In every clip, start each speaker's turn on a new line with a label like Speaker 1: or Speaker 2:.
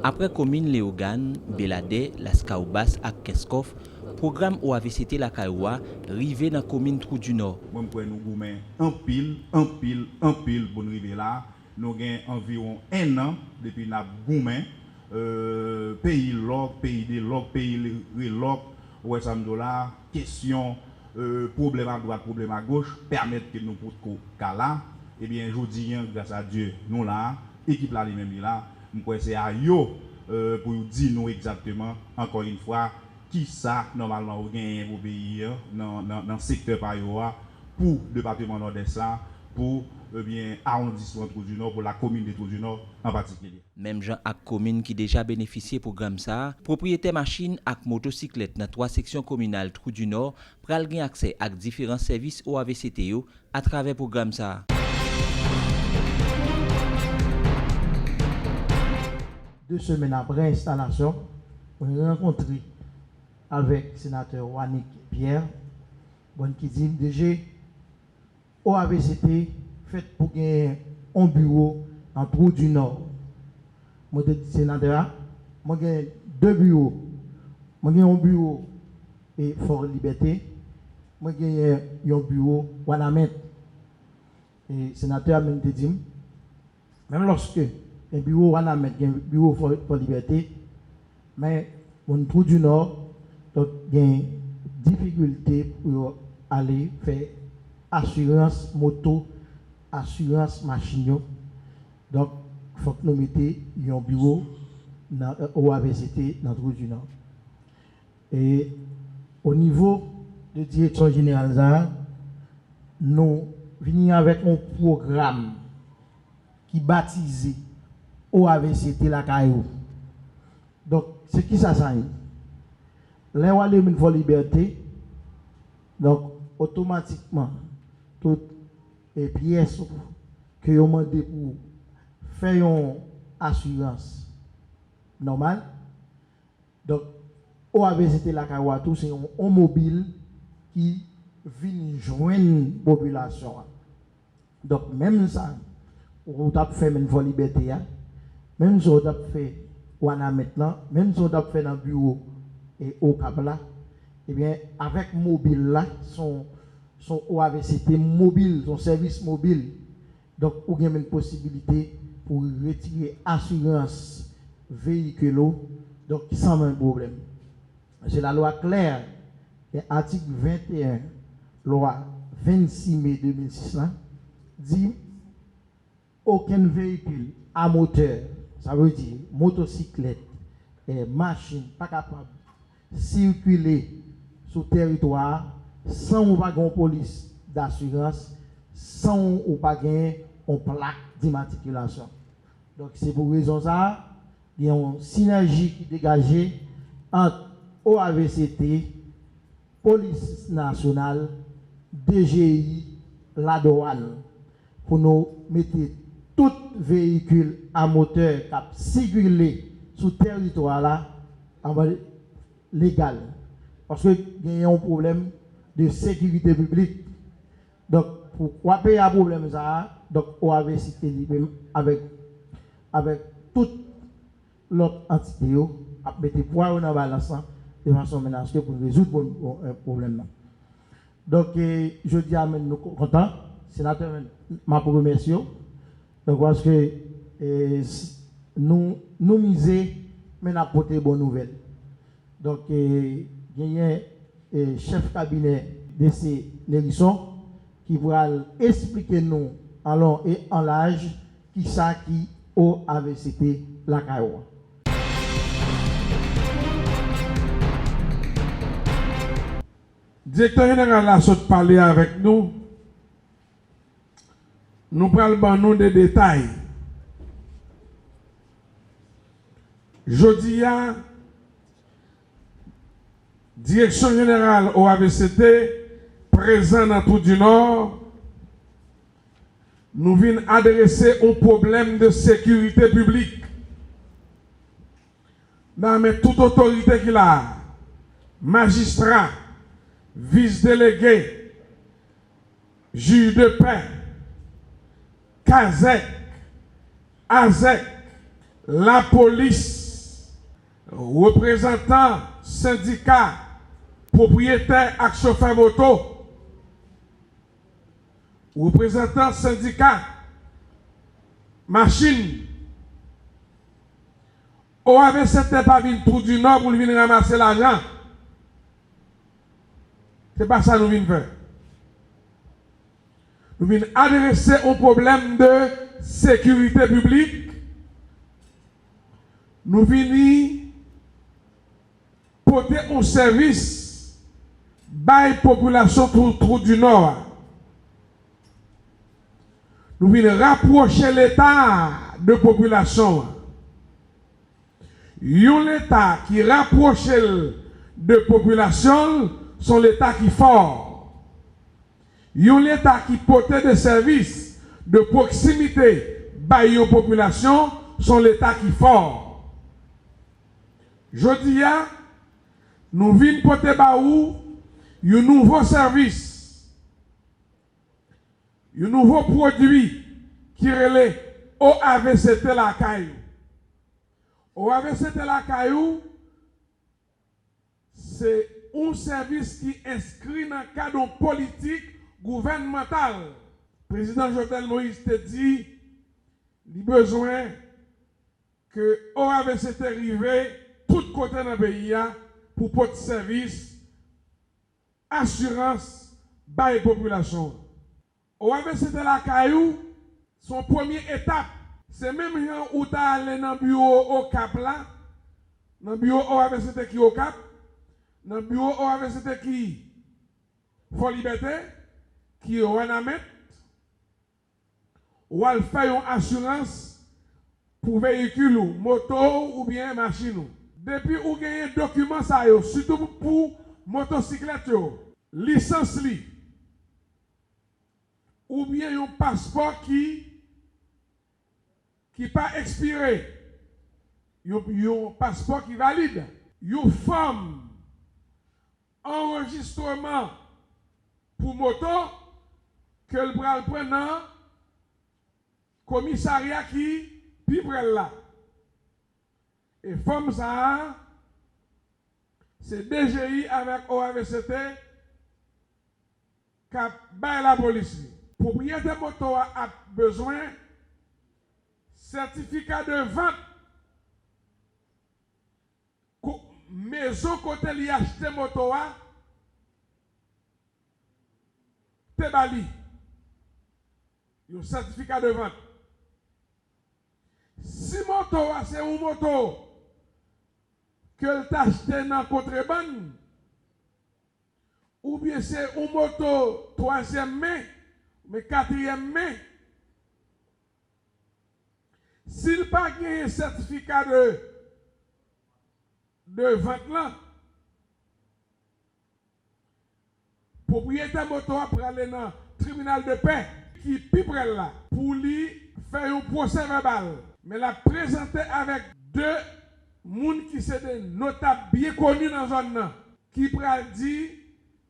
Speaker 1: Après commune Léogane, Belade, Las Caobas et Keskov, programme OAVCT la Kaiwa rivé dans la commune Trou du Nord.
Speaker 2: Moi, nous avons un pile pour nous arriver là. Nous avons environ un an depuis que nous avons pays log, pays de log, pays relog, où est-ce que question, problème à droite, problème à gauche, permettre que nous puissions là. Eh bien, je dis, grâce à Dieu, nous là, équipe là, lui-même là, nous c'est à yo pour dire nous exactement, encore une fois, qui ça, normalement, vous gagnez pour pays dans le secteur par pour le département nord-est, pour bien arrondissement Trou du Nord, pour la commune de Trou du Nord en particulier.
Speaker 1: Même gens à commune qui déjà bénéficié programme ça, propriétaire machine et motocyclette dans 3 sections communales Trou du Nord pral gen accès à différents services OAVCT à travers programme ça.
Speaker 3: 2 semaines après l'installation, on a rencontré avec le sénateur Wanik Pierre, qui dit déjà OAVCT fait pour gagner un bureau en Trou du Nord. Moi, je dis sénateur, moi j'ai 2 bureaux. Moi j'ai un bureau et Fort Liberté. Moi j'ai un bureau Wanamet. Et sénateur m'a dit, même lorsque un bureau Wanamet, un bureau Fort Liberté, mais mon Trou du Nord, donc il y a une difficulté pour aller faire assurance moto, assurance machine. Donc, il faut que nous mettions un bureau au AVCT dans le Trou du Nord. Et au niveau de direction générale, nous venons avec un programme qui est baptisé OAVCT la Caillou. Donc, c'est qui ça ça? Les Wallis pour liberté, donc automatiquement, toutes les pièces que vous demandez pour faire une assurance normale, donc OAVCT la Kawatou, c'est un mobile qui vient joindre la population. Donc, même ça, vous avez fait une liberté, même si vous avez fait maintenant, même si vous avez fait dans le bureau et au Kabla, eh bien, avec mobile là, son OAVCT mobile, son service mobile, donc vous avez une possibilité pour retirer assurance véhicule, donc sans même problème. C'est la loi claire, article 21, loi 26 mai 2006, là, dit aucun véhicule à moteur, ça veut dire motocyclette et machine, pas capable circuler sur le territoire sans ou pas de police d'assurance, sans ou pas de plaque d'immatriculation. Donc c'est pour raison ça, il y a une synergie qui est dégagée entre OAVCT, Police nationale, DGI, la douane, pour nous mettre tout véhicule à moteur qui circuler sur le territoire là, légal. Parce qu'il y a un problème de sécurité publique. Donc, pourquoi payer un problème ça? Donc, OAVCT avec toute l'autre entité, à mettre poids dans la balance de façon menacée pour résoudre le problème. Donc, je dis à nous contents, sénateur, ma remercie. Donc, parce que nous misons, mais nous apportons de bonnes nouvelles. Donc, il y a un chef cabinet de ces Lérisson qui va expliquer nous en long et en large qui ça qui au AVCT la Kaiwa.
Speaker 4: Directeur général a sauté parler avec nous. Nous prenons des détails. Jeudi, Direction générale au AVCT, présent dans Trou du Nord, nous venons adresser un problème de sécurité publique. Mais toute autorité qu'il a, magistrat, vice-délégué, juge de paix, CASEC, ASEC, la police, représentant syndicat, propriétaire ak chauffeur moto, représentant syndicat, machine, OAVCT pas venu tout du Nord pour venir ramasser l'argent. C'est pas ça que nous venons faire. Nous venons adresser un problème de sécurité publique. Nous venons porter un service à la population tout du Nord. Nous venons rapprocher l'État de population. L'État qui rapproche de population sont l'État qui est fort. L'État qui porte des services de proximité à la population sont l'État qui est fort. Je dis, nous venons porter un nouveau service, un nouveau produit qui relève OAVCT la caillou. OAVCT la caillou, c'est un service qui est inscrit dans le cadre politique gouvernemental. Le président Jovenel Moïse te dit il a besoin que OAVCT arrive tout côté dans le pays pour porter service, assurance, à la population. OAVCT la caillou, son première étape, c'est même gens où tu allé dans le bureau au Cap là, dans le bureau OAVCT qui est au Cap, dans le bureau OAVCT qui faut liberté, qui est au Wanamet, ou elle fait une assurance pour véhicule, moto ou bien machine. Depuis ou gagne un document ça yo, surtout pour motocyclette yo, licence li, ou bien un passeport qui pas expiré, un passeport qui valide, une forme enregistrement pour moto que le bras prenant commissariat qui piprel là. Et forme ça, c'est DGI avec OAVCT qui a la police. Propriétaire moto a besoin certificat de vente. Maison côté li acheté moto a te bali. Un certificat de vente. Si moto a c'est un moto que tu acheté dans contrebande, ou bien c'est un moto 3e main, mais 4e main, s'il pas un certificat de vente là, propriétaire moto après aller dans le tribunal de paix qui piprel là pour lui faire un procès verbal. Mais la présenter avec deux moun qui sont des notables bien connus dans la zone qui pral dit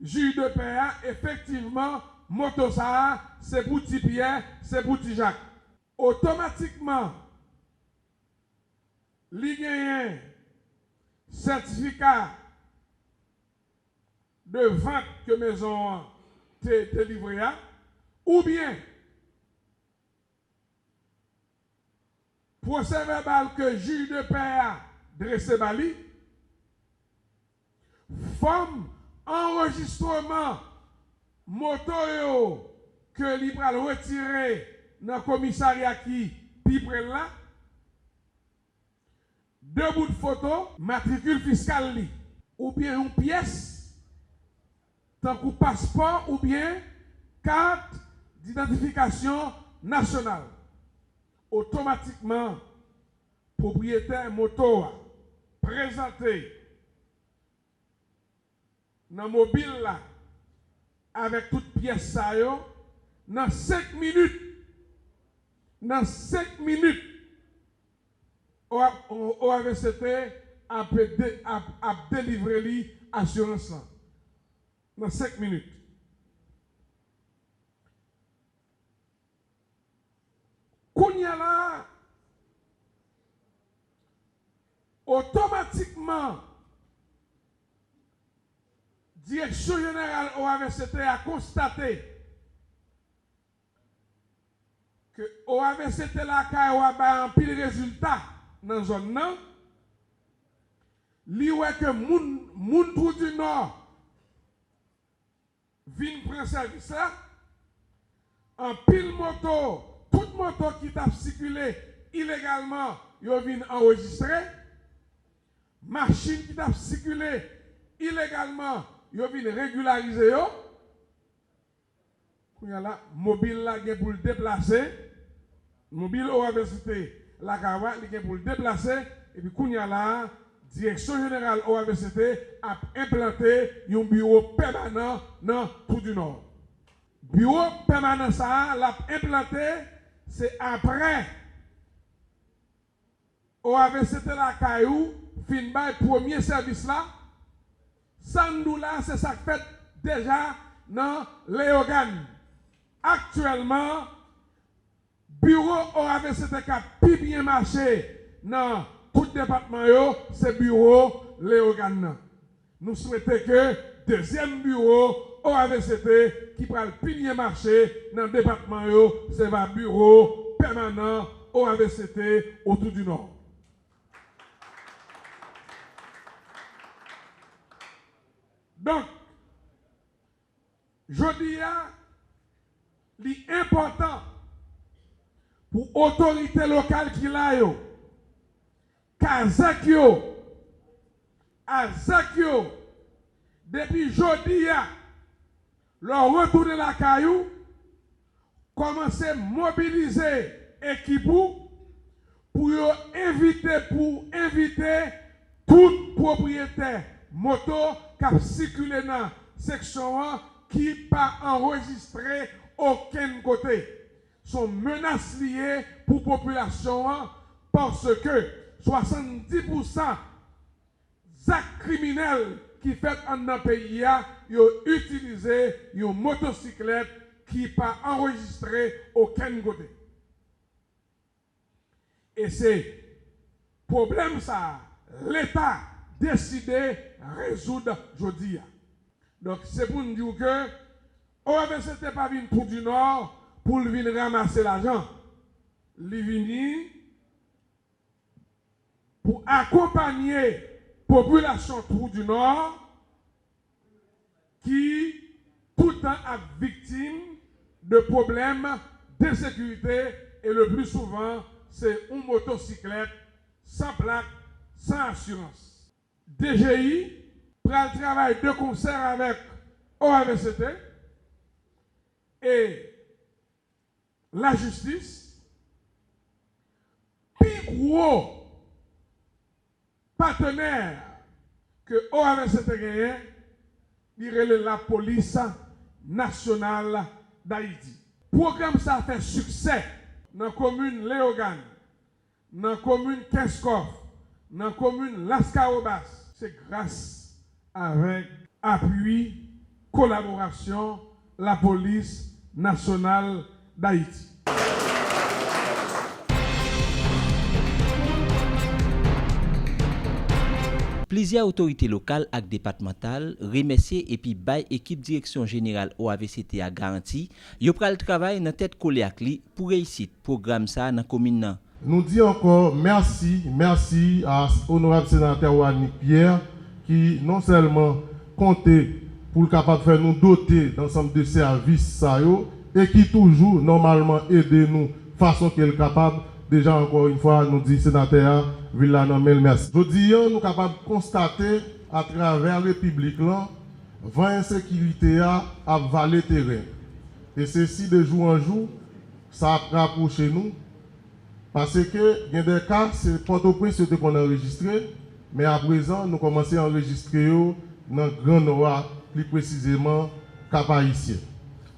Speaker 4: juge de paix effectivement moto ça c'est pour petit Pierre, c'est pour petit Jacques. Automatiquement li gagne certificat de vente que maison te livré ou bien procès verbal que juge de paix a dressé bali, forme enregistrement moto que li pral retirer dans le commissariat qui piprel là, 2 bouts de photo, matricule fiscale li, ou bien une pièce, tant que passeport ou bien carte d'identification nationale. Automatiquement, propriétaire moto présenté dans le mobile là, avec toute pièce ça yo, dans 5 minutes, OAVCT a délivré l'assurance là. Dans 5 minutes. Kounya là, automatiquement, Direction générale OAVCT a constaté que OAVCT la a un pile résultat dans la zone nan. Li wè que moun Trou du Nord vin prendre service là. En pile moto, toute moto qui t'a circulé illégalement, yo vin enregistré. Machine qui t'a circulé illégalement, yo vin régulariser yo. Kounya la mobile la gen pour le déplacer. Mobile OAVCT la kawa li gen pour le déplacer et puis kounya la Direction générale OAVCT a implanté un bureau permanent dans Trou du Nord. Bureau permanent ça l'a implanté, c'est après OAVCT la Kayou fin bay premier service là. Sandou là c'est ça fait déjà dans Léogane. Actuellement bureau OAVCT qui a bien marché dans tout département, c'est bureau Léogane. Nous souhaitons que deuxième bureau OAVCT qui prend le pilier marché dans le département, c'est le bureau permanent OAVCT autour du Nord. Donc, je dis, l'important pour l'autorité locale qui l'a yo, Kazakyo, Azakyo, depuis jeudi, leur retour de la caillou, commencer à mobiliser l'équipe pour inviter tout propriétaire moto qui circule dans la section 1 qui pas enregistré aucun côté. Sont menaces liées pour la population parce que 70% des actes criminels qui fait dans le pays, ils ont utilisé une motocyclette qui n'a pas enregistré aucun côté. Et c'est problème ça, l'État décidé de résoudre aujourd'hui. Donc c'est pour nous dire que OAVCT n'est pas venu pour du Nord pour venir ramasser l'argent. Il vient pour accompagner la population Trou du Nord qui tout le temps est victime de problèmes de sécurité et le plus souvent c'est une motocyclette sans plaque, sans assurance. DGI prend le travail de concert avec OAVCT et la justice. Plus gros partenaire que OAVCT gagne, dirait la police nationale d'Haïti. Le programme ça fait succès dans la commune Léogane, dans la commune Keskov, dans la commune Las Caobas. C'est grâce avec appui, collaboration, la police nationale d'Haïti.
Speaker 1: Plusieurs autorités locales et départementales remercier et puis bail équipe direction générale OAVCT a garanti yo pral travail dans tête collé ak li pour réussir programme ça dans commune.
Speaker 5: Nous disons encore merci à honorable sénateur Wannick Pierre qui non seulement comptait pour capable faire nous doter d'ensemble de services ça yo et qui toujours normalement aider nous façon qu'elle est capable. Déjà encore une fois nous dit sénateur Villanamel merci. Je dis nous sommes capables de constater à travers la République là, 20 insécurité à valer terrain. Et ceci de jour en jour, ça rapproche nous. Parce que il y a des cas, c'est Port-au-Prince qu'on a enregistré, mais à présent nous commençons à enregistrer dans le Grand Nord, plus précisément Cap-Haïtien.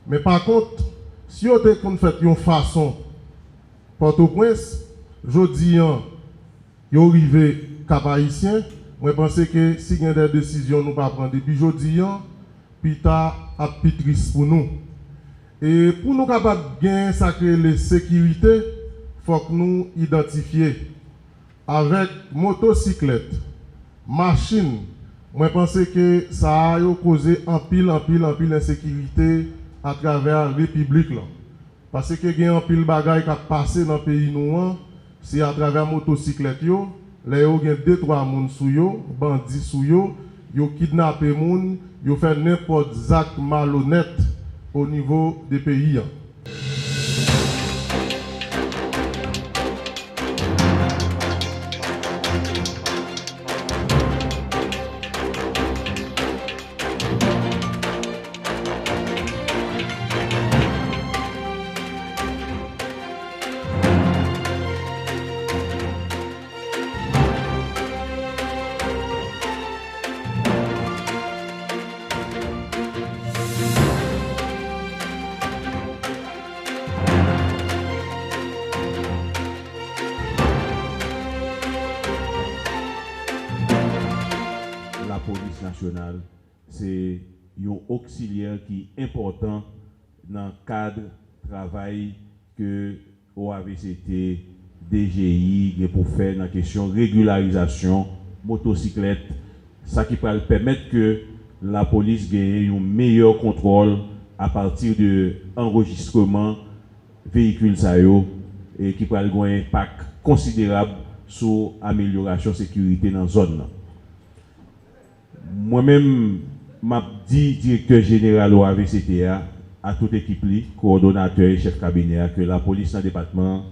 Speaker 5: Mais par contre, si on fait une façon Port-au-Prince, je dis yo arrivé Cap-Haïtien, moi pense que si il y a des décisions nous pas prendre depuis jodi puis ta a pitris pour nous. Et pour nous capable gain sacré les sécurité, faut que nous identifier avec motocyclette, machine, Moi, je pense que ça a causé en pile insécurité à travers la République. Là. Parce que il y a un pile bagaille qui a passé dans le pays noir, c'est à travers la motocyclette. Là, il y a 2-3 personnes sous yo, bandits sous yo, yo kidnappé moun, yo fait n'importe acte malhonnête au niveau des pays.
Speaker 6: La police nationale, c'est un auxiliaire qui est important dans le cadre de travail que OAVCT, DGI, pour faire dans la question de régularisation, motocyclette, ça qui va permettre que la police gagne un meilleur contrôle à partir de l'enregistrement véhicules et qui va avoir un impact considérable sur l'amélioration de la sécurité dans la zone. Moi-même, je dis directeur général au AVCT à toute équipe, coordonnateur et chef cabinet, que la police dans le département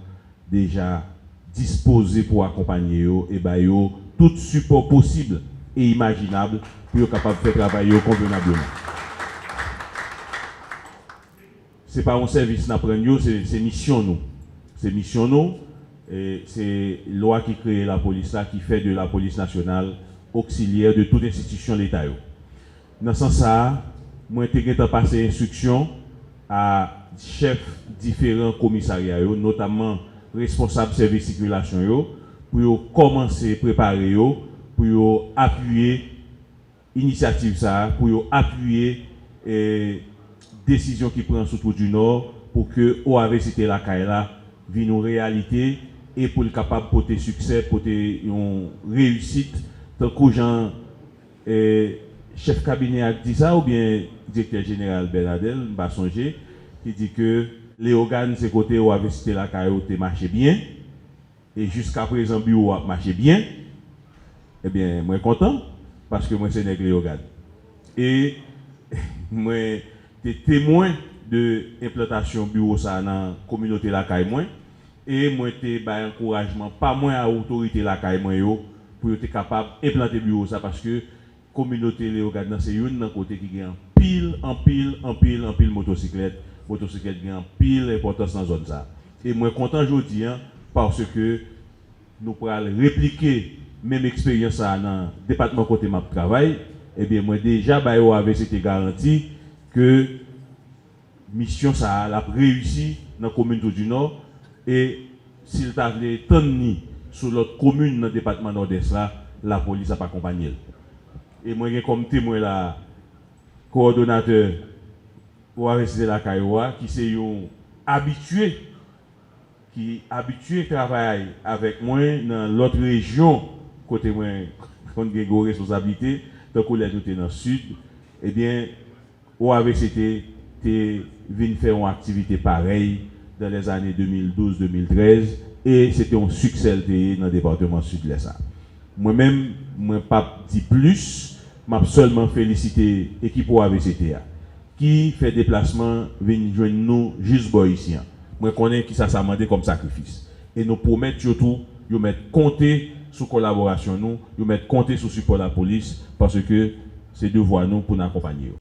Speaker 6: déjà disposée pour accompagner et tout support possible et imaginable pour être capable de faire travailler convenablement. Ce n'est pas un service d'apprendre, c'est mission nous. C'est mission nous. Et c'est la loi qui crée la police là, qui fait de la police nationale auxiliaire de toute institution de l'État. Dans ce sens-là, moi, j'ai passé instruction à chefs différents commissariats, notamment responsables service circulation, pour commencer à préparer, pour appuyer l'initiative, pour appuyer décision qui prend sous tout du Nord, pour que OAVCT la Kaila vienne en réalité et pour le capable de porter succès, porter une réussite. Tant que Jean, chef cabinet a dit ça, ou bien directeur général Bernadel, m'a songé, qui dit que les organes, c'est côté où avait cité la caillou, marché bien, et jusqu'à présent, bio a marché bien, eh bien, moi content, parce que moi, c'est les organes. Et moi, j'étais témoin de l'implantation bio ça dans la communauté la caille, et moi, j'étais encouragement, pas moins à l'autorité la caille, pour être capable d'implanter bureau ça parce que la communauté Léogade c'est une côté qui gagne en pile motocyclette gagne en pile importance dans zone ça et moi content aujourd'hui parce que nous pourrons répliquer même expérience dans le département côté map travail et bien moi déjà avait c'était garanti que mission ça a réussi dans la commune du Nord et s'il t'avait tenu sur l'autre commune dans le département nord-est là, la police a pas accompagné. Et moi, comme témoin là, coordonnateur pour arrêter la Kaioua, qui c'est un habitué, qui habitué travailler avec moi dans l'autre région, côté moi, quand j'ai une responsabilité, donc on est dans le sud, eh bien, OAVCT venu faire une activité pareille dans les années 2012-2013. Et c'était un succès dans le département sud-est. Moi-même, je ne peux pas dire plus, je seulement félicité l'équipe OAVCT qui fait déplacement, vient joindre nous juste ici. Je connais qui ça s'est demandé comme sacrifice. Et nous promettons surtout de mettre compter sur la collaboration, nous mettre compter sur le support de la police parce que c'est devoir nous pour nous accompagner.